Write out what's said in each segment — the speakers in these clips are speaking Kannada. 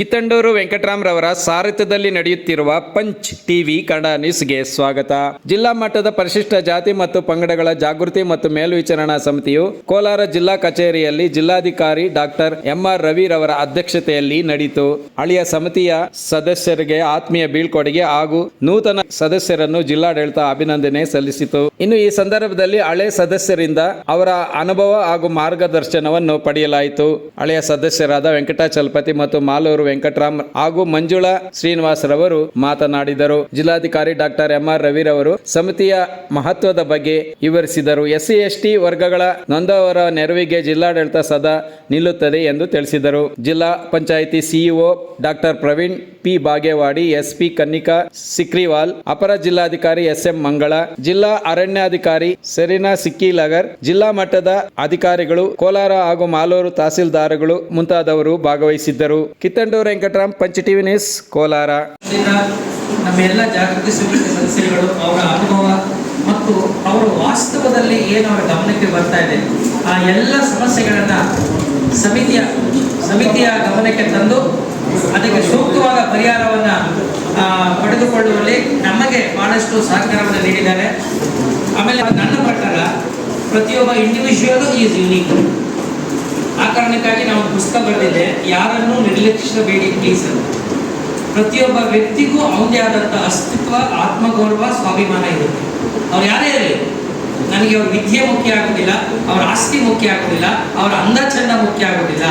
ಕಿತ್ತಂಡೂರು ವೆಂಕಟರಾಮರವರ ಸಾರಥ್ಯದಲ್ಲಿ ನಡೆಯುತ್ತಿರುವ ಪಂಚ್ ಟಿವಿ ಕನ್ನಡ ನ್ಯೂಸ್ಗೆ ಸ್ವಾಗತ. ಜಿಲ್ಲಾ ಮಟ್ಟದ ಪರಿಶಿಷ್ಟ ಜಾತಿ ಮತ್ತು ಪಂಗಡಗಳ ಜಾಗೃತಿ ಮತ್ತು ಮೇಲ್ವಿಚಾರಣಾ ಸಮಿತಿಯು ಕೋಲಾರ ಜಿಲ್ಲಾ ಕಚೇರಿಯಲ್ಲಿ ಜಿಲ್ಲಾಧಿಕಾರಿ ಡಾಕ್ಟರ್ ಎಂಆರ್ ರವಿರವರ ಅಧ್ಯಕ್ಷತೆಯಲ್ಲಿ ನಡೆಯಿತು. ಹಳೆಯ ಸಮಿತಿಯ ಸದಸ್ಯರಿಗೆ ಆತ್ಮೀಯ ಬೀಳ್ಕೊಡುಗೆ ಹಾಗೂ ನೂತನ ಸದಸ್ಯರನ್ನು ಜಿಲ್ಲಾಡಳಿತ ಅಭಿನಂದನೆ ಸಲ್ಲಿಸಿತು. ಇನ್ನು ಈ ಸಂದರ್ಭದಲ್ಲಿ ಹಳೆ ಸದಸ್ಯರಿಂದ ಅವರ ಅನುಭವ ಹಾಗೂ ಮಾರ್ಗದರ್ಶನವನ್ನು ಪಡೆಯಲಾಯಿತು. ಹಳೆಯ ಸದಸ್ಯರಾದ ವೆಂಕಟಾಚಲಪತಿ ಮತ್ತು ಮಾಲೂರು ವೆಂಕಟರಾಮ್ ಹಾಗೂ ಮಂಜುಳಾ ಶ್ರೀನಿವಾಸ್ ರವರು ಮಾತನಾಡಿದರು. ಜಿಲ್ಲಾಧಿಕಾರಿ ಡಾಕ್ಟರ್ ಎಂಆರ್ ರವಿರವರು ಸಮಿತಿಯ ಮಹತ್ವದ ಬಗ್ಗೆ ವಿವರಿಸಿದರು. ಎಸ್ಸಿ ಎಸ್ಟಿ ವರ್ಗಗಳ ನೊಂದವರ ನೆರವಿಗೆ ಜಿಲ್ಲಾಡಳಿತ ಸದಾ ನಿಲ್ಲುತ್ತದೆ ಎಂದು ತಿಳಿಸಿದರು. Zilla Panchayat CEO doctor Praveen P Bagewadi, SP Kannika Sikriwal, ಅಪರ ಜಿಲ್ಲಾಧಿಕಾರಿ ಎಸ್ಎಂ ಮಂಗಳ, ಜಿಲ್ಲಾ ಅರಣ್ಯಾಧಿಕಾರಿ ಸೆರಿನಾ ಸಿಕ್ಕಿಲಗರ್, ಜಿಲ್ಲಾ ಮಟ್ಟದ ಅಧಿಕಾರಿಗಳು, ಕೋಲಾರ ಹಾಗೂ ಮಾಲೂರು ತಹಸೀಲ್ದಾರ್ಗಳು ಮುಂತಾದವರು ಭಾಗವಹಿಸಿದ್ದರು. Kittandur Venkataram, punch TV news, Kolar. ನಮ್ಮ ಎಲ್ಲ ಜಾಗೃತಿ ಸಮಿತಿ ಸದಸ್ಯರುಗಳು ಅವರ ಅನುಭವ ಮತ್ತು ಅವರು ವಾಸ್ತವದಲ್ಲಿ ಏನು ಅವರ ಗಮನಕ್ಕೆ ಬರ್ತಾ ಇದೆ ಆ ಎಲ್ಲ ಸಮಸ್ಯೆಗಳನ್ನ ಸಮಿತಿಯ ಗಮನಕ್ಕೆ ತಂದು ಅದಕ್ಕೆ ಸೂಕ್ತವಾದ ಪರಿಹಾರವನ್ನು ಪಡೆದುಕೊಳ್ಳುವಲ್ಲಿ ನಮಗೆ ಬಹಳಷ್ಟು ಸಹಕಾರವನ್ನು ನೀಡಿದ್ದಾರೆ. ಆಮೇಲೆ ನನ್ನ ಪ್ರಕಾರ ಪ್ರತಿಯೊಬ್ಬ ಇಂಡಿವಿಜುವಲ್ ಈಸ್ ಯುನೀಕ್. ಆ ಕಾರಣಕ್ಕಾಗಿ ನಾವು ಪುಸ್ತಕ ಬರೆದಿದ್ದೆ, ಯಾರನ್ನೂ ನಿರ್ಲಕ್ಷಿಸಬೇಡಿ ಪ್ಲೀಸ್ ಅಂತ. ಪ್ರತಿಯೊಬ್ಬ ವ್ಯಕ್ತಿಗೂ ಅವನದೇ ಆದಂಥ ಅಸ್ತಿತ್ವ, ಆತ್ಮಗೌರವ, ಸ್ವಾಭಿಮಾನ ಇರುತ್ತೆ. ಅವ್ರು ಯಾರೇ ಇರಲಿ, ನನಗೆ ಅವ್ರ ವಿದ್ಯೆ ಮುಖ್ಯ ಆಗೋದಿಲ್ಲ, ಅವರ ಆಸ್ತಿ ಮುಖ್ಯ ಆಗೋದಿಲ್ಲ, ಅವರ ಅಂದ ಚಂದ ಮುಖ್ಯ ಆಗೋದಿಲ್ಲ,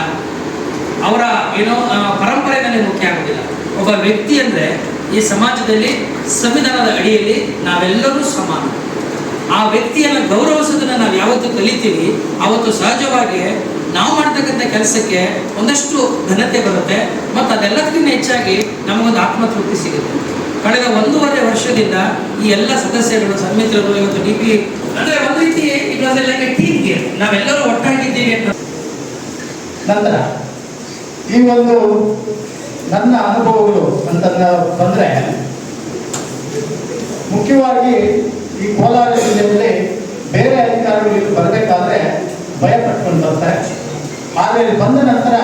ಅವರ ಪರಂಪರೆ ನನಗೆ ಮುಖ್ಯ ಆಗೋದಿಲ್ಲ. ಒಬ್ಬ ವ್ಯಕ್ತಿ ಅಂದರೆ ಈ ಸಮಾಜದಲ್ಲಿ ಸಂವಿಧಾನದ ಅಡಿಯಲ್ಲಿ ನಾವೆಲ್ಲರೂ ಸಮಾನ. ಆ ವ್ಯಕ್ತಿಯನ್ನು ಗೌರವಿಸೋದನ್ನು ನಾವು ಯಾವತ್ತು ಕಲಿತೀವಿ ಆವತ್ತು ಸಹಜವಾಗಿ ನಾವು ಮಾಡ್ತಕ್ಕಂಥ ಕೆಲಸಕ್ಕೆ ಒಂದಷ್ಟು ಘನತೆ ಬರುತ್ತೆ ಮತ್ತು ಅದೆಲ್ಲದಕ್ಕಿಂತ ಹೆಚ್ಚಾಗಿ ನಮಗೊಂದು ಆತ್ಮತೃಪ್ತಿ ಸಿಗುತ್ತೆ. ಕಳೆದ 1.5 ವರ್ಷದಿಂದ ಈ ಎಲ್ಲ ಸದಸ್ಯರು ಸಮಿತಿಗಳು ಇವತ್ತು ಡಿಪಿ ಅಂದರೆ ಒಂದು ರೀತಿ ಇದೆಲ್ಲ ಟೀಮ್ಗೆ ನಾವೆಲ್ಲರೂ ಒಟ್ಟಾಗಿದ್ದೀವಿ ಅಂತ. ನಂತರ ಈ ಒಂದು ನನ್ನ ಅನುಭವಗಳು ಅಂತ ಬಂದರೆ ಮುಖ್ಯವಾಗಿ ಈ ಕೋಲಾರ ಜಿಲ್ಲೆಯಲ್ಲಿ ಬೇರೆ ಅಧಿಕಾರಿಗಳು ಇಲ್ಲಿ ಬರಬೇಕಾದ್ರೆ ಭಯ ಪಟ್ಕೊಂಡು ಬರ್ತಾರೆ. ಆದರೆ ಇಲ್ಲಿ ಬಂದ ನಂತರ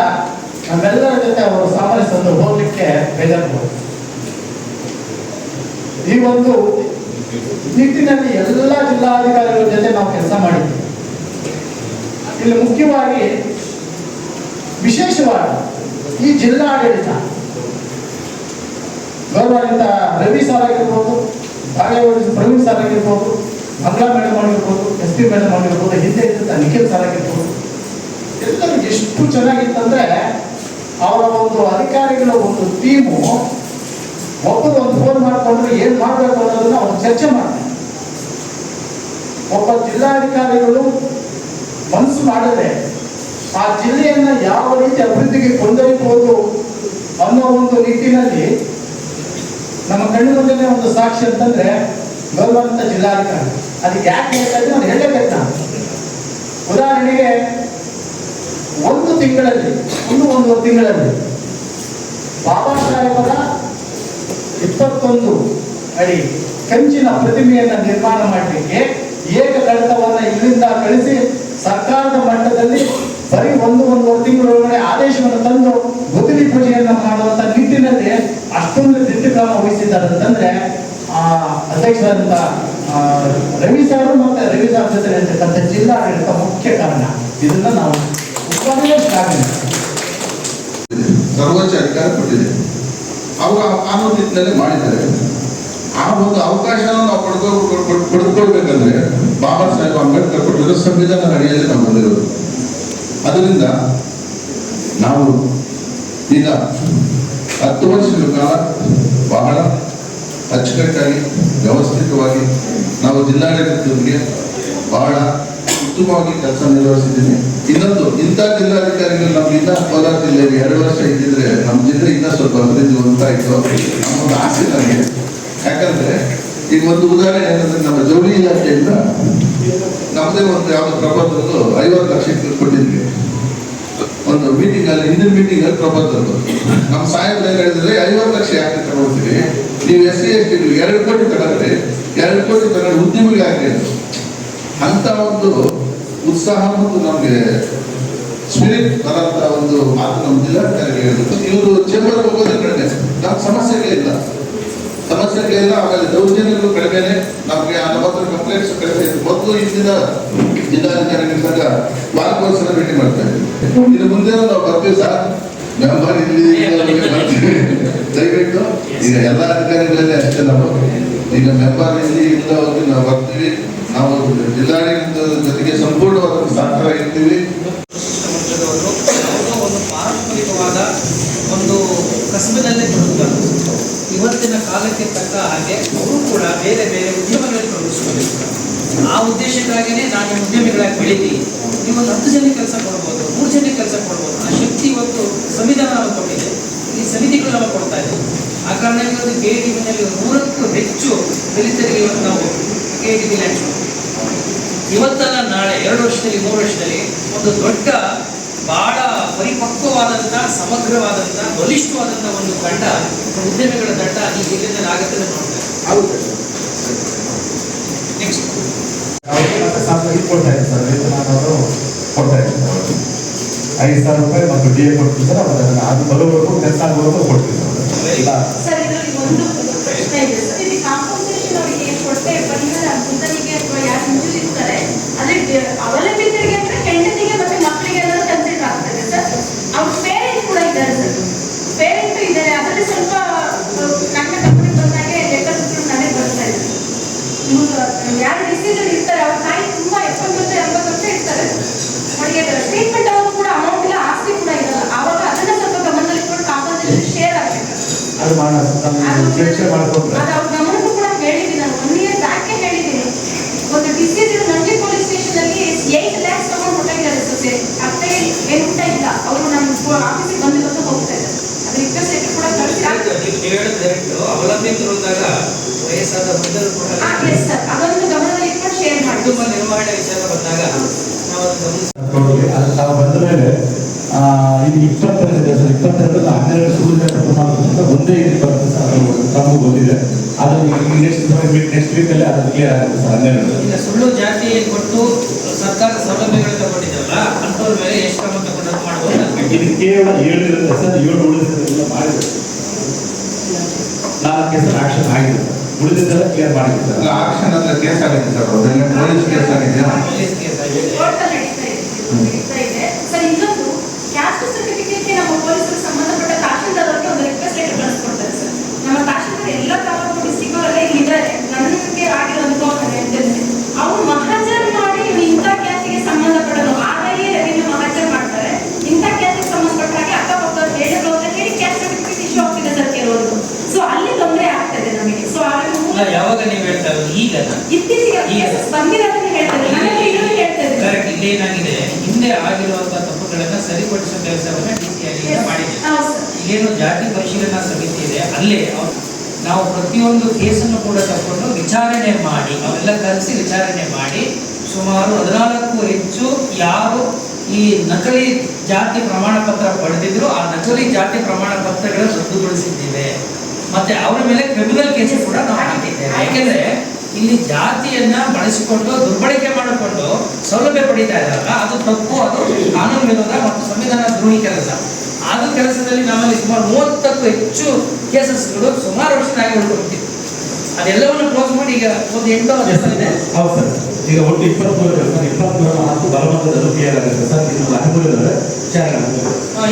ನಮ್ಮೆಲ್ಲರ ಜೊತೆ ಅವರು ಸಾಮರಸ್ಯವನ್ನು ಹೋಗ್ಲಿಕ್ಕೆ ಬೇಜಾರಬಹುದು. ಈ ಒಂದು ನಿಟ್ಟಿನಲ್ಲಿ ಎಲ್ಲ ಜಿಲ್ಲಾಧಿಕಾರಿಗಳ ಜೊತೆ ನಾವು ಕೆಲಸ ಮಾಡಿದ್ವಿ. ಇಲ್ಲಿ ಮುಖ್ಯವಾಗಿ ವಿಶೇಷವಾಗಿ ಈ ಜಿಲ್ಲಾಡಳಿತ ಗೌರವಾನ್ವಿತ ರವಿ ಸರ್ ಆಗಿರ್ಬೋದು, ಬಾಗೇವಾಡಿ ಪ್ರವೀಣ್ ಸರ್ ಆಗಿರ್ಬೋದು, ಮಂಗಳಾ ಮೇಡಮ್ ಆಗಿರ್ಬೋದು, ಎಸ್ ಪಿ ಮೇಡಮ್ ಆಗಿರ್ಬೋದು, ಹಿಂದೆ ಇದ್ದಂಥ ನಿಖಿಲ್ ಸರ್ ಆಗಿರ್ಬೋದು, ಎಲ್ಲರೂ ಎಷ್ಟು ಚೆನ್ನಾಗಿತ್ತಂದ್ರೆ ಅವರ ಒಂದು ಅಧಿಕಾರಿಗಳ ಒಂದು ಟೀಮು ಒಬ್ಬರು ಒಂದು ಫೋನ್ ಮಾಡಿಕೊಂಡ್ರೆ ಏನು ಮಾಡಬೇಕು ಅನ್ನೋದನ್ನ ಅವರು ಚರ್ಚೆ ಮಾಡ್ತಾರೆ. ಒಬ್ಬ ಜಿಲ್ಲಾಧಿಕಾರಿಗಳು ಮನಸ್ಸು ಮಾಡಿದ್ರೆ ಆ ಜಿಲ್ಲೆಯನ್ನ ಯಾವ ರೀತಿ ಅಭಿವೃದ್ಧಿಗೆ ಕೊಂಡೊಯ್ಯಬಹುದು ಅನ್ನೋ ಒಂದು ನಿಟ್ಟಿನಲ್ಲಿ ನಮ್ಮ ಕಣ್ಣು ಮುಂದೆ ಒಂದು ಸಾಕ್ಷಿ ಅಂತಂದ್ರೆ ಗೌರವಾನ್ವಿತ ಜಿಲ್ಲಾಧಿಕಾರಿ. ಅದಕ್ಕೆ ಯಾಕೆ ಹೇಳ್ತಾ ಇದ್ದೀನಿ ಅದು ಹೇಳಬೇಕು ನಾನು. ಉದಾಹರಣೆಗೆ ಒಂದು ತಿಂಗಳಲ್ಲಿ 1.5 ತಿಂಗಳಲ್ಲಿ ಬಾಬಾ ಸಾಹೇಬರ 21 ಅಡಿ ಕಂಚಿನ ಪ್ರತಿಮೆಯನ್ನು ನಿರ್ಮಾಣ ಮಾಡಲಿಕ್ಕೆ ಏಕಕಡತವನ್ನ ಇಲ್ಲಿಂದ ಕಳಿಸಿ ಸರ್ಕಾರದ ಮಟ್ಟದಲ್ಲಿ ಬರೀ 1.5 ತಿಂಗಳೊಳಗಡೆ ಆದೇಶವನ್ನು ತಂದು ಗುದ್ದಲಿ ಪೂಜೆಯನ್ನು ಮಾಡುವಂತ ನಿಟ್ಟಿನಲ್ಲಿ ಅಷ್ಟೊಂದು ದಿಟ್ಟಕ್ರಮ ವಹಿಸಿದ್ದಾರೆ ಅಂತಂದ್ರೆ ಆ ಅಧ್ಯಕ್ಷರಾದಂತ ರವಿ ಸಾರು ಮತ್ತೆ ರವಿ ಸಾರ್ ಜೊತೆ ಇರ್ತಕ್ಕಂಥ ಜಿಲ್ಲಾಡಳಿತ ಮುಖ್ಯ ಕಾರಣ. ಇದನ್ನ ನಾವು ಸರ್ವೋಚ್ಚ ಅಧಿಕಾರ ಕೊಟ್ಟಿದೆ. ಅವರು ಕಾನೂನು ನಿಟ್ಟಿನಲ್ಲಿ ಮಾಡಿದ್ದಾರೆ. ಆ ಒಂದು ಅವಕಾಶವನ್ನು ನಾವು ಪಡೆದುಕೊಳ್ಬೇಕಂದ್ರೆ ಬಾಬಾ ಸಾಹೇಬ್ ಅಂಬೇಡ್ಕರ್ ಕೊಟ್ಟಿರೋ ಸಂವಿಧಾನದ ಅಡಿಯಲ್ಲಿ ನಾವು ಬಂದಿರೋದು. ಅದರಿಂದ ನಾವು ಈಗ 10 ವರ್ಷಗಳ ಕಾಲ ಬಹಳ ಅಚ್ಚುಕಟ್ಟಾಗಿ ವ್ಯವಸ್ಥಿತವಾಗಿ ನಾವು ಜಿಲ್ಲಾಡಳಿತದವರಿಗೆ ಬಹಳ ಉತ್ತಮವಾಗಿ ಕೆಲಸ ನಿರ್ವಹಿಸಿದ್ದೀನಿ. ಇನ್ನೊಂದು ಇಂಥ ಜಿಲ್ಲಾಧಿಕಾರಿಗಳು ನಮ್ಗೆ ಇನ್ನೂ ಕೋಲಾರ ಜಿಲ್ಲೆಗೆ 2 ವರ್ಷ ಇದ್ದಿದ್ರೆ ನಮ್ಮ ಜಿಲ್ಲೆ ಇನ್ನೂ ಸ್ವಲ್ಪ ಅಭಿವೃದ್ಧಿ ಹೊಂದ್ತಾ ಇತ್ತು ನಮ್ಮೊಂದು ಆಸೆ ನನಗೆ. ಯಾಕಂದ್ರೆ ಈಗ ಒಂದು ಉದಾಹರಣೆ ಏನಂದ್ರೆ ನಮ್ಮ ಜವಳಿ ಇಲಾಖೆಯಿಂದ ನಮ್ಮದೇ ಒಂದು ಯಾವುದೋ ಪ್ರಬಂಧದ್ದು 50 ಲಕ್ಷ ಕೊಟ್ಟಿದ್ವಿ. ಒಂದು ಮೀಟಿಂಗ್ ಅಲ್ಲಿ ಹಿಂದಿನ ಮೀಟಿಂಗ್ ಅಲ್ಲಿ ಪ್ರಬಂಧದ್ದು ನಮ್ಮ ಸಾಹೇಬ್ರು ಏನ್ ಹೇಳಿದ್ರೆ 50 ಲಕ್ಷ ಯಾಕೆ ತಗೊಳ್ತೀವಿ, ನೀವು SC ST 2 ಕೋಟಿ ತಗೊಂಡ್ರೆ 2 ಕೋಟಿ ತಗೊಂಡು ಉದ್ಯಮಿಗೆ ಹಾಕಿ ಅಂತ ಒಂದು ಉತ್ಸಾಹ ಮತ್ತು ನಮಗೆ ಸ್ಪಿರಿಟ್ ಬರಂತ ಒಂದು ಮಾತು ನಮ್ಮ ಜಿಲ್ಲಾಧಿಕಾರಿಗೆ ಹೇಳಿದ್ರು. ಇವರು ಚೇಂಬರ್ ಹೋಗೋದೇ ಕಡಿಮೆ, ನಮ್ಗೆ ಸಮಸ್ಯೆಗಳಿಲ್ಲ. ಆಮೇಲೆ ದೌರ್ಜನ್ಯಗಳು ಕಡಿಮೆನೆ, ನಮಗೆ ನಮ್ಮ ಹತ್ರ ಕಂಪ್ಲೇಂಟ್ಸ್ ಕಡಿಮೆ ಇತ್ತು. ಮೊದಲು ಇಂದಿನ ಜಿಲ್ಲಾಧಿಕಾರಿಗಳಿದ್ದಾಗ ವಾರಕ್ಕೊಂದ್ಸಲ ಭೇಟಿ ಮಾಡ್ತಾರೆ. ಇನ್ನು ಮುಂದೆ ನಾವು ಬರ್ತೀವಿ ಸರ್, ಮೆಂಬರ್ ಇಲ್ಲಿ ಬರ್ತೀವಿ ದಯವಿಟ್ಟು. ಈಗ ಎಲ್ಲ ಅಧಿಕಾರಿಗಳಲ್ಲೇ ಅಷ್ಟೇ, ನಾವು ಈಗ ಮೆಂಬರ್ ಇಲ್ಲಿ ಇಲ್ಲ ಹೋಗಿ ನಾವು ಬರ್ತೀವಿ. ನಾವು ಜಿಲ್ಲಾಡಳಿತದ ಜೊತೆಗೆ ಸಂಪೂರ್ಣವಾದ ಸಹಕಾರ ಇರ್ತೀವಿ. ಒಂದು ಪಾರಂಪರಿಕವಾದ ಒಂದು ಕಸಬದಲ್ಲೇ ತೊಡಗುತ್ತಾರೆ. ಇವತ್ತಿನ ಕಾಲಕ್ಕೆ ತಕ್ಕ ಹಾಗೆ ಅವರು ಕೂಡ ಬೇರೆ ಬೇರೆ ಉದ್ಯಮಗಳಲ್ಲಿ ತೊಡಗಿಸ್ಕೊಂಡಿರ್ತಾರೆ. ಆ ಉದ್ದೇಶಕ್ಕಾಗಿಯೇ ನಾನು ಉದ್ಯಮಿಗಳಾಗಿ ಬೆಳೀತೀನಿ. ನೀವು ಒಂದು 10 ಜನಕ್ಕೆ ಕೆಲಸ ಕೊಡ್ಬೋದು, 3 ಜನಕ್ಕೆ ಕೆಲಸ ಕೊಡ್ಬೋದು. ಆ ಶಕ್ತಿ ಇವತ್ತು ಸಂವಿಧಾನ ನಮಗೆ ಕೊಟ್ಟಿದೆ, ಈ ಸಮಿತಿಗಳು ನಮಗೆ ಕೊಡ್ತಾ ಇದೆ. ಆ ಕಾರಣಕ್ಕೆ ಇವತ್ತು KTBನಲ್ಲಿ 100ಕ್ಕೂ ಹೆಚ್ಚು ದಲಿತರಿಗೆ ಇವತ್ತು ನಾವು KTB ಇವತ್ತಲ್ಲ ನಾಳೆ 2 ವರ್ಷದಲ್ಲಿ 3 ವರ್ಷದಲ್ಲಿ ಒಂದು ದೊಡ್ಡ ಬಹಳ ಪರಿಪಕ್ವವಾದಂಥ, ಸಮಗ್ರವಾದಂಥ, ಬಲಿಷ್ಠವಾದಂಥ ಒಂದು ತಂಡ, ಉದ್ಯಮಿಗಳ ತಂಡ ಈ ಜಿಲ್ಲೆಯಲ್ಲಿ ಆಗುತ್ತೆ ನೋಡ್ತಾರೆ. ನೆಕ್ಸ್ಟ್ ಕೊಡ್ತಾ ಇದ್ದಾರೆ ಸರ್, ವೇತನವರು ಕೊಡ್ತಾ ಇದ್ದಾರೆ. 5,000 ರೂಪಾಯಿ ಮತ್ತು DA ಕೊಡ್ತೀವಿ ಸರ್. ಅದು ಬರೋವರೆಗೂ ಕೆಲಸ ಆಗೋವರೆಗೂ ಕೊಡ್ತೀವಿ ಸರ್. ಇದರಲ್ಲಿ ಒಂದು ಪ್ರಶ್ನೆ ಇದೆ ಸರ್, ಇದು ಕಾಂಪನ್ಸೇಷನ್ ಅವರಿಗೆ ಕೊಟ್ಟೆ ಪರಿಹಾರ ಮುಂದನಿಗೆ ಅಥವಾ ಯಾರು ಮುಂದಿರ್ತಾರೆ ಅದೇ ಅವಲಂಬಿತರಿಗೆ ಅಂದ್ರೆ ಹೆಂಡತಿಗೆ ಮತ್ತೆ ಮಕ್ಕಳಿಗೆ ಎಲ್ಲ ಕನ್ಸಿಡರ್ ಆಗ್ತದೆ ಸರ್. ಅವ್ರ ಪೇರೆಂಟ್ ಕೂಡ ಇದ್ದಾರೆ ಸರ್, ಪೇರೆಂಟ್ ಇದ್ದಾರೆ. ಅದರಲ್ಲಿ ಸ್ವಲ್ಪ ನನ್ನ ಕಂಪನಿ ಬಂದಾಗೆ ಲೆಕ್ಕಪತ್ರ ನನಗೆ ಬರ್ತಾ ಇದೆ. ಯಾರು ಡಿಸೀಸಲ್ಲಿ ಇರ್ತಾರೆ ಅವ್ರ ತಾಯಿ ತುಂಬಾ 70-80 ವರ್ಷ ಇರ್ತಾರೆ. ಅವರಿಗೆ ಟ್ರೀಟ್ಮೆಂಟ್ ಅವರು ಕೂಡ ಅಮೌಂಟ್ ಇಲ್ಲ, ಆಸ್ತಿ ಕೂಡ ಇರಲ್ಲ. ಆವಾಗ ಅದನ್ನ ಸ್ವಲ್ಪ ಗಮನದಲ್ಲಿ ಇಟ್ಕೊಂಡು ಕಾಂಪನ್ಸೇಷನ್ ಶೇರ್ ಆಗಬೇಕು. ಅದು ಮಾಡ್ಕೊಂಡ್ರೆ ಅದು ಅವ್ರ ಗಮನಕ್ಕೂ ಕೂಡ ಹೇಳಿದ್ದೀನಿ ನಾನು. 1 year ಬ್ಯಾಕ್ ಹೇಳಿದ್ದೀನಿ. ಒಂದು ಡಿಸೀಸ್ ನಂದಿ ಪೊಲೀಸ್ ಸ್ಟೇಷನ್ ಅಲ್ಲಿ 8 lakhs ತಗೊಂಡು ಹೊರಟಿದ್ದಾರೆ ಸೊಸೆ. ಅತ್ತೆ ಏನು ಊಟ ಇಲ್ಲ, ಅವರು ನಮ್ಮ ಆಫೀಸಿಗೆ ಬಂದು ಹೋಗ್ತಾ ಇದ್ದಾರೆ. ಅದು ರಿಕ್ವೆಸ್ಟ್ ಲೆಟರ್ ಕೂಡ ನೀವು ಅವಲಂಬಿತರು ಅಂದಾಗ ವಯಸ್ಸಾದ ವೃದ್ಧರು ಕೂಡ ಸರ್ ಅದೊಂದು ಗಮನದಲ್ಲಿ ಇಟ್ಕೊಂಡು ಶೇರ್ ಮಾಡಿ. ಕುಟುಂಬ ನಿರ್ವಹಣೆ ವಿಚಾರ ಬಂದಾಗ ನಾವು ಅದನ್ನು ತಾವು ಬಂದ ಮೇಲೆ ಇದು 22 ಇದೆ ಸರ್. 22 12 ಸ್ಕೂಲ್ ಒಂದೇ ಇದು ಬರುತ್ತೆ ಸರ್. ಅದು ತಮಗೂ ಬಂದಿದೆ. ಅದು ನೆಕ್ಸ್ಟ್ ವೀಕಲ್ಲಿ ಅದು ಕ್ಲಿಯರ್ ಆಗುತ್ತೆ ಸರ್. 12 ಈಗ ಸುಳ್ಳು ಜಾತಿ ಕೊಟ್ಟು ಸರ್ಕಾರ ಸೌಲಭ್ಯಗಳು ತಗೊಂಡಿದ್ದಾರಲ್ಲ ಅಂಥವ್ರ ಮೇಲೆ ಎಷ್ಟು ಕ್ರಮ ತಗೊಂಡು ಮಾಡ್ಬೋದು? ಇದು ಕೇವಲ 7 ಇರುತ್ತೆ ಸರ್. 7 ಉಳಿದಿದ್ದೆಲ್ಲ ಮಾಡಿದೆ. 4 ಕೇಸಲ್ಲಿ ಆಕ್ಷನ್ ಆಗಿದೆ ಸರ್. ಉಳಿದಿದ್ದೆಲ್ಲ ಕ್ಲಿಯರ್ ಮಾಡಿದೆ ಸರ್. ಆಕ್ಷನ್ ಅಂದ್ರೆ ಕೇಸ್ ಆಗಿದೆ ಸರ್, ಪೊಲೀಸ್ ಕೇಸ್ ಆಗಿದೆಯಾ? ನಡೀತಾ ಇದೆ ಸರ್. ಇನ್ನೊಂದು ಕ್ಯಾಸ್ಟ್ ಸರ್ಟಿಫಿಕೇಟ್ಗೆ ನಮ್ಮ ಪೊಲೀಸರು ಸಂಬಂಧಪಟ್ಟ ತಹಶೀಲ್ದಾರ್ ಅವರಿಗೆ ಒಂದು ರಿಕ್ವೆಸ್ಟ್ ಲೆಟರ್ ಕಳಿಸ್ಕೊಡ್ತಾರೆ ಸರ್. ನಮ್ಮ ತಹಶೀಲ್ದಾರ್ ಎಲ್ಲ ತಾಲೂಕು ಡಿಸ್ಟಿಕ್ ಅವರಲ್ಲೇ ಇದ್ದಾರೆ. ನನಗೆ ಆಗಿರೋ ಅನುಭವ ಹೇಳ್ತೇನೆ. ಅವ್ರು ಮಹಾಜರ್ ಮಾಡಿ ಇಂಥ ಕ್ಯಾಸ್ಟಿಗೆ ಸಂಬಂಧಪಟ್ಟರು ಆದಾಯ ರೆವಿನ್ಯೂ ಮಹಾಜರ್ ಮಾಡ್ತಾರೆ. ಇಂಥ ಕ್ಯಾಸ್ಟಿಗೆ ಸಂಬಂಧಪಟ್ಟ ಹಾಗೆ ಅಕ್ಕಪಕ್ಕ ಹೇಳಿ ಕ್ಯಾಸ್ಟ್ ಸರ್ಟಿಫಿಕೇಟ್ ಇಶ್ಯೂ ಆಗ್ತಿದೆ ಸರ್ ಕೆಲವೊಂದು. ಸೊ ಅಲ್ಲಿ ತೊಂದರೆ ಆಗ್ತದೆ ನಮಗೆ. ಸೊ ಯಾವಾಗ ನೀವು ಹೇಳ್ತಾ ಇರೋದು? ಈಗ ಇತ್ತೀಚೆಗೆ ಬಂದಿರೋದನ್ನ ಹೇಳ್ತೇನೆ, ಹೇಳ್ತೇನೆ. ಕರೆಕ್ಟ್. ಇಲ್ಲೇನಾಗಿದೆ, ಹಿಂದೆ ಆಗಿರುವಂತಹ ತಪ್ಪುಗಳನ್ನ ಸರಿಪಡಿಸುವ ಕೆಲಸವನ್ನ DCI ಮಾಡಿದೆ. ಇಲ್ಲೇನು ಜಾತಿ ಪರಿಶೀಲನಾ ಸಮಿತಿ ಇದೆ, ಅಲ್ಲೇ ನಾವು ಪ್ರತಿಯೊಂದು ಕೇಸನ್ನು ಕೂಡ ತಗೊಂಡು ವಿಚಾರಣೆ ಮಾಡಿ, ಅವೆಲ್ಲ ಕರೆಸಿ ವಿಚಾರಣೆ ಮಾಡಿ ಸುಮಾರು 14ಕ್ಕೂ ಹೆಚ್ಚು ಯಾರು ಈ ನಕಲಿ ಜಾತಿ ಪ್ರಮಾಣ ಪತ್ರ ಪಡೆದಿದ್ರು ಆ ನಕಲಿ ಜಾತಿ ಪ್ರಮಾಣ ಪತ್ರಗಳನ್ನು ರದ್ದುಗೊಳಿಸಿದ್ದೇವೆ. ಮತ್ತೆ ಅವರ ಮೇಲೆ ಕ್ರಿಮಿನಲ್ ಕೇಸ್ ಕೂಡ ನಾವು ಹಾಕಿದ್ದೇವೆ. ಯಾಕೆಂದ್ರೆ ಇಲ್ಲಿ ಜಾತಿಯನ್ನ ಬಳಸಿಕೊಂಡು ದುರ್ಬಳಕೆ ಮಾಡಿಕೊಂಡು ಸೌಲಭ್ಯ ಪಡೀತಾ ಇದ್ದಾರಲ್ಲ, ಅದು ತಪ್ಪು, ಅದು ಕಾನೂನು ವಿರೋಧ ಮತ್ತು ಸಂವಿಧಾನ ದ್ರೋಹಿ ಕೆಲಸ. ಅದು ಕೆಲಸದಲ್ಲಿ ನಮ್ಮಲ್ಲಿ ಸುಮಾರು 30ಕ್ಕೂ ಹೆಚ್ಚು ಕೇಸಸ್ಗಳು ಸುಮಾರು ವರ್ಷದಾಗಿ ಉಳ್ಕೊಂಡಿದೆ. ಅದೆಲ್ಲವನ್ನು ಕ್ಲೋಸ್ ಮಾಡಿ ಈಗ ಒಂದು 8 ವರ್ಷ ಇದೆ. ಹೌದು ಸರ್. ಈಗ ಒಟ್ಟು 23 ಮಾತು ಬಲವಂತದಲ್ಲೂ ಕ್ಲಿಯರ್ ಆಗುತ್ತೆ ಸರ್. ಇನ್ನು 13 ವಿಚಾರಣೆ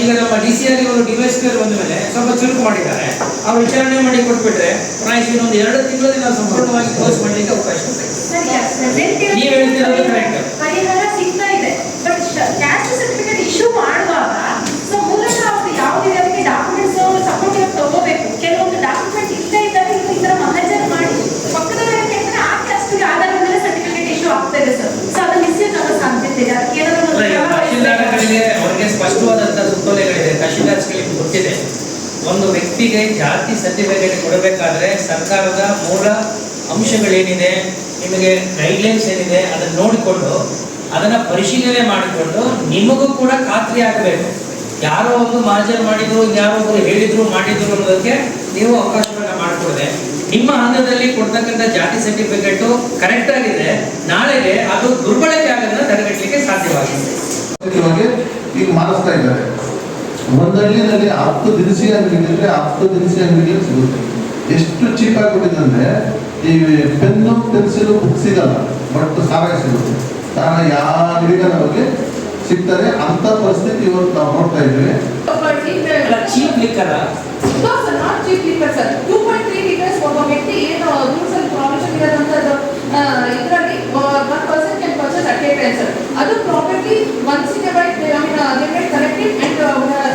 ಈಗ ನಮ್ಮ DCI ಅವರು ಡಿವೈಸ್ ಪೇರ್ ಬಂದ ಮೇಲೆ ಸ್ವಲ್ಪ ಚುರುಕು ಮಾಡಿದ್ದಾರೆ. ಅವ್ರು ವಿಚಾರಣೆ ಮಾಡಿ ಕೊಟ್ಬಿಟ್ರೆ ಪ್ರಾಯಶಃ ಇನ್ನೊಂದು 2 ತಿಂಗಳಲ್ಲಿ ನಾವು ಸಂಪೂರ್ಣವಾಗಿ ಕ್ಲೋಸ್ ಮಾಡಲಿಕ್ಕೆ ಅವಕಾಶ ಇದೆ. ನೀವು ಹೇಳ್ತಿರೋದು ಕರೆಕ್ಟ್. ಪರಿಹಾರ ಸಿಗ್ತಾ ಇದೆ. ಬಟ್ ಕ್ಯಾಸ್ಟ್ ಸರ್ಟಿಫಿಕೇಟ್ ಇಶ್ಯೂ ಮಾಡುವಾಗ ಸೊ ಮೂಲತಃ ಅವರು ಯಾವುದೇ ಅದಕ್ಕೆ ಡಾಕ್ಯುಮೆಂಟ್ಸ್ ಸಪೋರ್ಟಿವ್ ತಗೋಬೇಕು. ಕೆಲವೊಂದು ಡಾಕ್ಯುಮೆಂಟ್ ಇಲ್ಲದೆ ಇದ್ದಾಗ ಈ ತರ ಮಹಾಜರ್ ಮಾಡಿ ಪಕ್ಕದವರಿಗೆ ಕೇಳಿದ್ರೆ ಆ ಕ್ಯಾಸ್ಟ್ಗೆ ಆಧಾರದ ಮೇಲೆ ಸರ್ಟಿಫಿಕೇಟ್ ಇಶ್ಯೂ ಆಗ್ತಾ ಇದೆ ಸರ್. ಸೊ ಅದು ಮಿಸ್ಯೂಸ್ ಆಗೋ ಸಾಧ್ಯತೆ ಇದೆ. ಅದಕ್ಕೆ ತಹಶೀಲ್ದಾರ್ಗಳಿಗೆ ಅವರಿಗೆ ಸ್ಪಷ್ಟವಾದಂತಹ ಸುತ್ತೋಲೆಗಳಿದೆ. ತಹಶೀಲ್ದಾರ್ಗಳಿಗೆ ಗೊತ್ತಿದೆ, ಒಂದು ವ್ಯಕ್ತಿಗೆ ಜಾತಿ ಸರ್ಟಿಫಿಕೇಟ್ ಕೊಡಬೇಕಾದ್ರೆ ಸರ್ಕಾರದ ಮೂಲ ಅಂಶಗಳೇನಿದೆ, ನಿಮಗೆ ಗೈಡ್ಲೈನ್ಸ್ ಏನಿದೆ ಅದನ್ನು ನೋಡಿಕೊಂಡು ಅದನ್ನ ಪರಿಶೀಲನೆ ಮಾಡಿಕೊಂಡು ನಿಮಗೂ ಕೂಡ ಖಾತ್ರಿ ಆಗಬೇಕು. ಯಾರೋ ಒಂದು ಮಹಾಜರ್ ಮಾಡಿದ್ರು, ಯಾರೋ ಒಬ್ಬರು ಹೇಳಿದ್ರು ಮಾಡಿದ್ರು ಅನ್ನೋದಕ್ಕೆ ನೀವು ಅವಕಾಶವನ್ನ ಮಾಡಿಕೊಡದೆ ನಿಮ್ಮ ಹಂತದಲ್ಲಿ ಕೊಡ್ತಕ್ಕಂಥ ಜಾತಿ ಸರ್ಟಿಫಿಕೇಟು ಕರೆಕ್ಟ್ ಆಗಿದೆ, ನಾಳೆಗೆ ಅದು ದುರ್ಬಳಕೆ ಆಗೋದನ್ನ ತಡೆಗಟ್ಟಲಿಕ್ಕೆ ಸಾಧ್ಯವಾಗಿದೆ. ಈಗ ಮಾಡಿಸ್ತಾ ಇದ್ದಾರೆ. ಒಂದು ಹಳ್ಳಿನಲ್ಲಿ 10 ದಿನಸಿ ಅಂಗಡಿಗಳಿದ್ರೆ 10 ದಿನಸಿ ಅಂಗಡಿಗಳು ಸಿಗುತ್ತೆ. ಎಷ್ಟು ಚೀಪ್ ಆಗಿಬಿಟ್ಟಿದೆ ಈ ಪೆನ್ನು ಪೆನ್ಸಿಲು ಬುಕ್ ಸಿಗಲ್ಲ, ಬಟ್ ಸಾರಾಯಿ ಸಿಗುತ್ತೆ. ಕಾರಣ ಯಾವ ಅಂಗಡಿಗೆ ನಮಗೆ ಸಿಗ್ತಾರೆ ಅಂತ ಪರಿಸ್ಥಿತಿ ಇವತ್ತು ನಾವು ನೋಡ್ತಾ ಇದ್ದೀವಿ. Cheap liquor not cheap liquor sir. 2.3 litres ಒಬ್ಬ ವ್ಯಕ್ತಿ ಏನು ರೂಲ್ಸ್ ಅಂಡ್ ಪ್ರಾವಿಷನ್ ಇರೋದಂಥದ್ದು ಇದರಲ್ಲಿ 1% can purchase at a time sir. ಅದು property once in a while collected and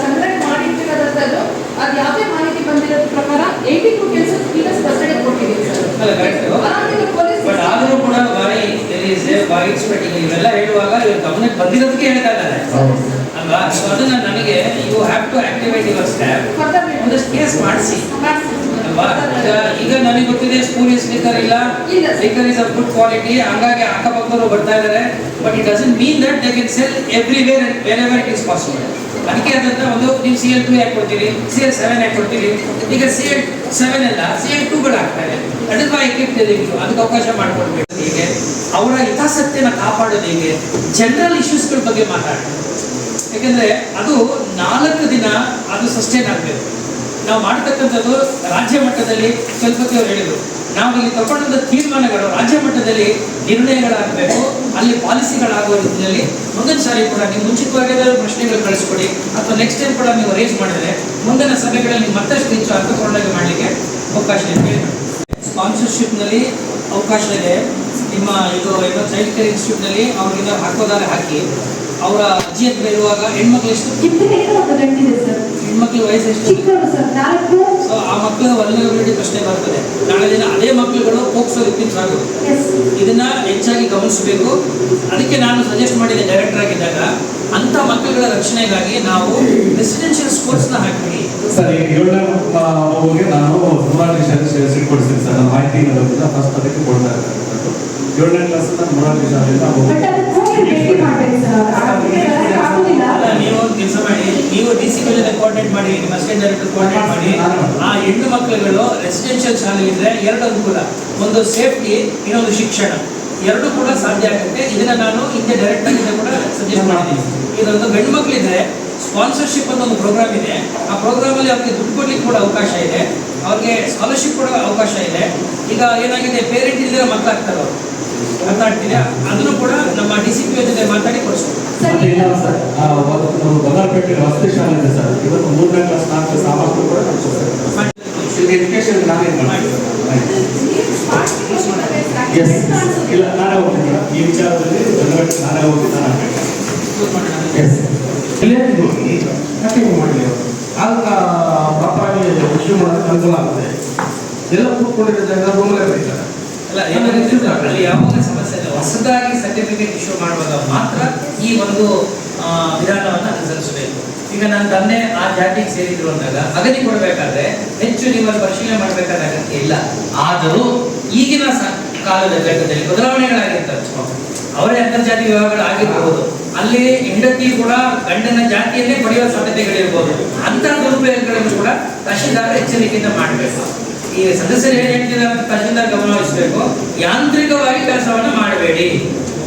ಸಂಗ್ರಹಣೆ ಮಾಡಿಟ್ಟಿರೋದಂಥದ್ದು ಅದು ಯಾವುದೇ ಮಾಹಿತಿ ಬಂದಿರೋ ಪ್ರಕಾರ 82 ಕೇಸಸ್ ಪೀನಸ್ ಪರ್ಸೆಂಟೇಜ್ ಕೊಟ್ಟಿದ್ದೀವಿ ಸರ್. ಬಟ್ ಆದರೂ ಕೂಡ ಬಾರಿ ಬಾರಿ ಎಕ್ಸ್ಪೆಕ್ಟಿಂಗ್ ಇವೆಲ್ಲ ಹೇಳುವಾಗ ಇವ್ರು ಗಮನಕ್ಕೆ ಬಂದಿರೋದಕ್ಕೆ ಹೇಳ್ತಾ ಇದ್ದಾರೆ ಅಲ್ವಾ? ಸೊ ಅದನ್ನ ನನಗೆ you have to activate your staff, ಒಂದಷ್ಟು ಕೇಸ್ ಮಾಡಿಸಿ ಅಲ್ವಾ? ಈಗ ನನಗೆ ಗೊತ್ತಿದೆ ಸ್ಕೂಲ್ ಸ್ಲಿಕ್ಕರ್ ಇಲ್ಲ, slicker is of good quality, ಹಂಗಾಗಿ ಅಕ್ಕಪಕ್ಕದವರು ಬರ್ತಾ ಇದ್ದಾರೆ. But it doesn't mean that they can sell everywhere wherever it is possible. ಅದಕ್ಕೆ ಆದಂತ ಒಂದು ನೀವು CL2 ಯಾಕೆ ಕೊಡ್ತೀರಿ, CL7 ಯಾಕೆ ಕೊಡ್ತೀರಿ? ಈಗ CL7 ಎಲ್ಲ CL2ಗಳು ಆಗ್ತಾರೆ. That is why I keep telling you, ಅದಕ್ಕೆ ಅವಕಾಶ ಮಾಡಿಕೊಡ್ಬೇಕು. ಹೀಗೆ ಅವರ ಹಿತಾಸಕ್ತಿಯನ್ನು ಕಾಪಾಡೋದು ಹೇಗೆ, ಜನರಲ್ ಇಶ್ಯೂಸ್ಗಳ ಬಗ್ಗೆ ಮಾತಾಡೋದು. ಯಾಕೆಂದ್ರೆ ಅದು 4 ದಿನ ಅದು ಸಸ್ಟೈನ್ ಆಗಬೇಕು. ನಾವು ಮಾಡ್ತಕ್ಕಂಥದ್ದು ರಾಜ್ಯ ಮಟ್ಟದಲ್ಲಿ ಸ್ವಲ್ಪಕ್ಕೆ ಅವ್ರು ಹೇಳಿದರು, ನಾವು ಇಲ್ಲಿ ತಗೊಂಡಂಥ ತೀರ್ಮಾನಗಳು ರಾಜ್ಯ ಮಟ್ಟದಲ್ಲಿ ನಿರ್ಣಯಗಳಾಗಬೇಕು, ಅಲ್ಲಿ ಪಾಲಿಸಿಗಳಾಗುವ ರೀತಿಯಲ್ಲಿ. ಮುಂದಿನ ಸಾರಿ ಕೂಡ ನೀವು ಮುಂಚಿತವಾಗಿ ಪ್ರಶ್ನೆಗಳು ಕಳಿಸ್ಕೊಡಿ, ಅಥವಾ ನೆಕ್ಸ್ಟ್ ಟೈಮ್ ಕೂಡ ನೀವು ರೇಸ್ ಮಾಡಿದ್ರೆ ಮುಂದಿನ ಸಭೆಗಳಲ್ಲಿ ಮತ್ತಷ್ಟು ಹೆಚ್ಚು ಅರ್ಥಪೂರ್ಣವಾಗಿ ಮಾಡಲಿಕ್ಕೆ ಅವಕಾಶ ಇದೆ. ಸ್ಪಾನ್ಸರ್ಶಿಪ್ನಲ್ಲಿ ಅವಕಾಶ ಇದೆ. ನಿಮ್ಮ ಇದು ಏನೋ ಚೈಲ್ಡ್ ಕೇರ್ ಇನ್ಸ್ಟಿಟ್ಯೂಟ್ನಲ್ಲಿ ಅವ್ರಿಗೆ ಹಾಕೋದಾರೆ ಹಾಕಿ ಅವರ ಅಜ್ಜಿ ಹತ್ರ ಇರುವಾಗ ಹೆಣ್ಮಕ್ಳು ಎಷ್ಟು ಹೆಣ್ಮಕ್ಳು ವಯಸ್ಸು ಎಷ್ಟು, ಸೊ ಆ ಮಕ್ಕಳ ವಲ್ನರಬಿಲಿಟಿ ಪ್ರಶ್ನೆ ಬರ್ತದೆ. ನಾಳೆ ದಿನ ಅದೇ ಮಕ್ಕಳುಗಳು ಪೋಕ್ಸೋ ವಿಕ್ಟಿಮ್ಸ್ ಆಗುತ್ತೆ. ಇದನ್ನ ಹೆಚ್ಚಾಗಿ ಗಮನಿಸಬೇಕು. ಅದಕ್ಕೆ ನಾನು ಸಜೆಸ್ಟ್ ಮಾಡಿದೆ ಡೈರೆಕ್ಟರ್ ಆಗಿದ್ದಾಗ, ಅಂತ ಮಕ್ಕಳುಗಳ ರಕ್ಷಣೆಗಾಗಿ ನಾವು ರೆಸಿಡೆನ್ಷಿಯಲ್ ಸ್ಕೂಲ್ಸ್ನ ಹಾಕ್ತೀವಿ ಸರ್. ಈಗ 7ನೇ ಮಗುವಿಗೆ ನಾನು ಮೊರಾರ್ಜಿ ಶಾಲೆ ಕೊಡಿಸ್ತೀನಿ ಸರ್. ನನ್ನ ಮಾಹಿತಿ ಫಸ್ಟ್ ಅದಕ್ಕೆ ಕೊಡ್ತಾ ಇರ್ತಕ್ಕಂಥದ್ದು 7ನೇ ಕ್ಲಾಸ್ ಮೊರಾರ್ಜಿ ಶಾಲೆಯಿಂದ ನೀವು ಕೆಲಸ ಮಾಡಿ, ನೀವು DC ಜೊತೆ ಕೋಆರ್ಡಿನೇಟ್ ಮಾಡಿ, ನಿಮ್ಮ ಅಸಿಸ್ಟೆಂಟ್ ಡೈರೆಕ್ಟರ್ ಕೋಆರ್ಡಿನೇಟ್ ಮಾಡಿ. ಆ ಹೆಣ್ಣು ಮಕ್ಕಳುಗಳು ರೆಸಿಡೆನ್ಷಿಯಲ್ ಶಾಲೆ ಇದ್ರೆ 2 ಅನುಕೂಲ, ಒಂದು ಸೇಫ್ಟಿ, ಇನ್ನೊಂದು ಶಿಕ್ಷಣ, 2 ಕೂಡ ಸಾಧ್ಯ ಆಗುತ್ತೆ. ಇದನ್ನ ನಾನು ಹಿಂದೆ ಡೈರೆಕ್ಟ್ ಆಗಿ ಕೂಡ ಸಜೆಸ್ಟ್ ಮಾಡಿದ್ದೀನಿ. ಇದೊಂದು ಗಂಡು ಮಕ್ಕಳಿದ್ರೆ ಸ್ಪಾನ್ಸರ್ಶಿಪ್ ಅಂತ ಒಂದು ಪ್ರೋಗ್ರಾಮ್ ಇದೆ. ಆ ಪ್ರೋಗ್ರಾಮ್ ಅಲ್ಲಿ ಅವ್ರಿಗೆ ದುಡ್ಡು ಕೊಡ್ಲಿಕ್ಕೆ ಕೂಡ ಅವಕಾಶ ಇದೆ, ಅವ್ರಿಗೆ ಸ್ಕಾಲರ್ಶಿಪ್ ಕೊಡೋ ಅವಕಾಶ ಇದೆ. ಈಗ ಏನಾಗಿದೆ, ಪೇರೆಂಟ್ ಇಲ್ಲದೆ ಮಕ್ಕಳಾಗ್ತಾರೆ, ಅವರು ಮಾತಾಡ್ತೀರಾ, ಅದನ್ನು ಕೂಡ ನಮ್ಮ DCP ಜೊತೆ ಮಾತಾಡಿ ಕೊಡಿಸ್ಬೋದು. ಬಂಗಾರಪೇಟೆ ವಸತಿ ಶಾಲೆ ಇದೆ ಸರ್. ಇವತ್ತು 3ನೇ ಕ್ಲಾಸ್ 4ನೇ ಸಾಮರ್ಥ್ಯ ಕೂಡ ಎಜುಕೇಶನ್ ನಾನೇ ಇಲ್ಲ, ನಾನೇ ಹೋಗ್ತೀನಿ ಈ ವಿಚಾರದಲ್ಲಿ. ನಾನೇ ಹೋಗಿ ಮಾಡಲಿ ಆಗ ಪ್ರಾಪರಾಗಿ ಇಶ್ಯೂ ಮಾಡೋದಕ್ಕೆ ಅನುಕೂಲ ಆಗುತ್ತೆ. ಎಲ್ಲ ಕೂತ್ಕೊಂಡಿರೋ ಜಾಗ ರೂಮಲ್ಲೇ ಬರೀತಾರೆ. ಅಲ್ಲ, ಅಲ್ಲಿ ಯಾವಾಗ ಸಮಸ್ಯೆ ಇಲ್ಲ, ಹೊಸದಾಗಿ ಸರ್ಟಿಫಿಕೇಟ್ ಇಶ್ಯೂ ಮಾಡುವಾಗ ಮಾತ್ರ ಈ ಒಂದು ವಿಧಾನವನ್ನು ಅನುಸರಿಸಬೇಕು. ಈಗ ನನ್ನ ತಂದೆ ಆ ಜಾತಿಗೆ ಸೇರಿದ್ರು ಅಂದಾಗ ಅಗದಿ ಕೊಡಬೇಕಾದ್ರೆ ಹೆಚ್ಚು ನೀವು ಪರಿಶೀಲನೆ ಮಾಡಬೇಕಾದ ಅಗತ್ಯ ಇಲ್ಲ. ಆದರೂ ಈಗಿನ ಕಾಲದ ಜಗತ್ತಲ್ಲಿ ಬದಲಾವಣೆಗಳಾಗಿರ್ತಾರೆ. ಅವರೇ ಅಂತರ್ಜಾತಿ ವಿವಾಹಗಳು ಆಗಿರಬಹುದು, ಅಲ್ಲಿ ಹೆಂಡತಿ ಕೂಡ ಗಂಡನ ಜಾತಿಯನ್ನೇ ಪಡೆಯುವ ಸಾಧ್ಯತೆಗಳಿರ್ಬೋದು. ಅಂತಹ ದುರುಪಯೋಗಗಳನ್ನು ಕೂಡ ತಹಶೀಲ್ದಾರ್ ಎಚ್ಚರಿಕೆಯಿಂದ ಮಾಡಬೇಕು. ಈ ಸದಸ್ಯರು ಏನು ಹೇಳ್ತಿದ್ದಾರೆ ಅಂತ ತಹಶೀಲ್ದಾರ್ ಗಮನವಹಿಸಬೇಕು. ಯಾಂತ್ರಿಕವಾಗಿ ಕೆಲಸವನ್ನು ಮಾಡಬೇಡಿ,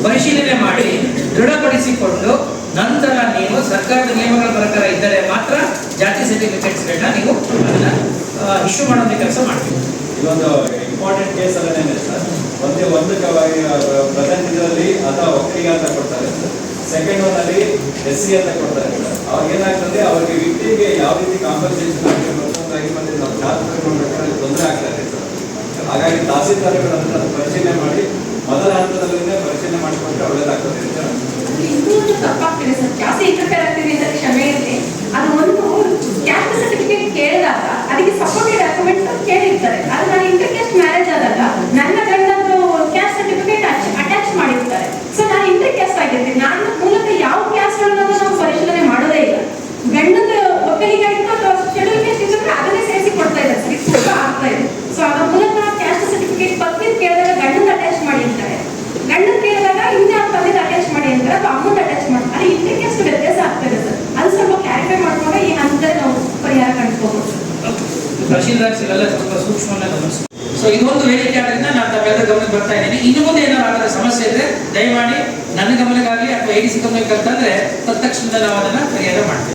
ಪರಿಶೀಲನೆ ಮಾಡಿ ದೃಢಪಡಿಸಿಕೊಂಡು ನಂತರ ನೀವು ಸರ್ಕಾರದ ನಿಯಮಗಳ ಪ್ರಕಾರ ಇದ್ದರೆ ಮಾತ್ರ ಜಾತಿ ಸರ್ಟಿಫಿಕೇಟ್ಸ್ಗಳನ್ನ ನೀವು ಅದನ್ನ ಇಶ್ಯೂ ಮಾಡೋದೇ ಕೆಲಸ ಮಾಡ್ತೀವಿ. ಇದೊಂದು ಇಂಪಾರ್ಟೆಂಟ್ ಕೇಸ್ ಅಲ್ಲೇ ಸರ್. ಒಂದು ಪ್ರೆಸೆಂಟ್ ಇದರಲ್ಲಿ ಅಥವಾ ಒಕ್ಕಲಿಗ ಅಂತ ಕೊಡ್ತಾರೆ ಸರ್. ಸೆಕೆಂಡ್ ಒನ್ ಅಲ್ಲಿ SC ಅಂತ ಕೊಡ್ತಾರೆ ಸರ್. ಅವಾಗ ಏನಾಗ್ತದೆ, ಅವ್ರಿಗೆ ವ್ಯಕ್ತಿಗೆ ಯಾವ ರೀತಿ ಕಾಂಪನ್ಸೇಷನ್ ಆಗಿರ್ಬೋದು ಮತ್ತೆ ನಾವು ಜಾತಕಗಳು ತೊಂದರೆ ಆಗ್ತಾ ಇದೆ ಸರ್. ಹಾಗಾಗಿ ತಹಸೀಲ್ದಾರ್ಗಳು ಅದನ್ನು ಪರಿಶೀಲನೆ ಮಾಡಿ ಮೊದಲ ಹಂತದಲ್ಲಿಂದ ಪರಿಶೀಲನೆ ಮಾಡಿಕೊಂಡ್ರೆ ಒಳ್ಳೇದಾಗ್ತದೆ ಸರ್. ಇನ್ನೂ ತಪ್ಪಾಗ್ತಿದೆ ಸರ್, ಜಾಸ್ತಿ ಇಂಟರ್ಫೇರ್ ಆಗ್ತಿದೆ ಅಂತ ಕ್ಷಮೆ ಇರಲಿ. ಅದು ಒಂದು ಕ್ಯಾಸ್ಟ್ ಸರ್ಟಿಫಿಕೇಟ್ ಕೇಳಿದಾಗ ಅದಕ್ಕೆ ಸಪೋರ್ಟಿವ್ ಡಾಕ್ಯುಮೆಂಟ್ ಕೇಳಿರ್ತಾರೆ. ಅದು ನಾನು ಇಂಟರ್ ಕ್ಯಾಸ್ಟ್ ಮ್ಯಾರೇಜ್ ಆದಾಗ ನನ್ನ ಗಂಡಂದು ಕ್ಯಾಸ್ಟ್ ಸರ್ಟಿಫಿಕೇಟ್ ಅಟ್ಯಾಚ್ ಮಾಡಿರ್ತಾರೆ. ಸೊ ನಾನು ಇಂಟರ್ ಕ್ಯಾಸ್ಟ್ ಆಗಿರ್ತೀನಿ. ನಾನು ಮೂಲತಃ ಯಾವ ಕ್ಯಾಸ್ಟ್ ಅನ್ನೋದು ನಾವು ಪರಿಶೀಲನೆ ಮಾಡೋದೇ ಇಲ್ಲ. ಗಂಡದ ಒಕ್ಕಲಿಗ ಅಥವಾ ಶೆಡ್ಯೂಲ್ ಕ್ಯಾಸ್ಟ್ ಇದ್ರೆ ಅದನ್ನೇ ಸೇರಿಸಿ ಕೊಡ್ತಾ ಇದ್ದಾರೆ ಸರ್. ಇದು ಸ್ವಲ್ಪ ಆಗ್ತಾ ಇದೆ. ಸೊ ಅದು ಮೂಲತಃ ಕ್ಯಾಸ್ಟ್ ಸರ್ಟಿಫಿಕೇಟ್ ಪತ್ನಿ ಕೇಳಿದಾಗ ಗಂಡನ ಅಟ್ಯಾಚ್ ಮಾಡಿರ್ತಾರೆ, ಗಂಡನ ಕೇಳಿದಾಗ ಹಿಂದೆ ಪತ್ನಿ ಅಟ್ಯಾಚ್ ಮಾಡಿ ಅಂತಾರೆ ಅಥವಾ ಅಮ್ಮನ ಅಟ್ಯಾಚ್ ಮಾಡ್ತಾರೆ. ಇಂಟರ್ ಕ್ಯಾಸ್ಟ್ ವ್ಯತ್ಯಾಸ ಆಗ್ತಾ ಇದೆ ಸರ್. ಅದು ಸ್ವಲ್ಪ ಕ್ಲಾರಿಫೈ ಮಾಡ್ಕೊಂಡ್ರೆ ಈ ಹಂತದಲ್ಲಿ ನಾವು ಪರಿಹಾರ ಕಂಡುಕೋಬಹುದು. ತಹಶೀಲ್ದಾರ್ಸ್ ಇವೆಲ್ಲ ಸ್ವಲ್ಪ ಸೂಕ್ಷ್ಮವಾಗಿ ಗಮನಿಸಬೇಕು. ಸೊ ಇದೊಂದು ವೇದಿಕೆ ಆದ್ರಿಂದ ನಾನು ತಮ್ಮೆಲ್ಲರ ಗಮನಕ್ಕೆ ಬರ್ತಾ ಇದ್ದೀನಿ. ಇನ್ನು ಮುಂದೆ ಏನಾದ್ರು ಆ ಥರ ಸಮಸ್ಯೆ ಇದ್ರೆ ದಯಮಾಡಿ ನನ್ನ ಗಮನಕ್ಕಾಗಲಿ ಅಥವಾ ADC ಗಮನಕ್ಕೆ ಅಂತಂದ್ರೆ ತತ್ಕ್ಷಣದ ನಾವು ಅದನ್ನ ಪರಿಹಾರ ಮಾಡ್ತೀವಿ.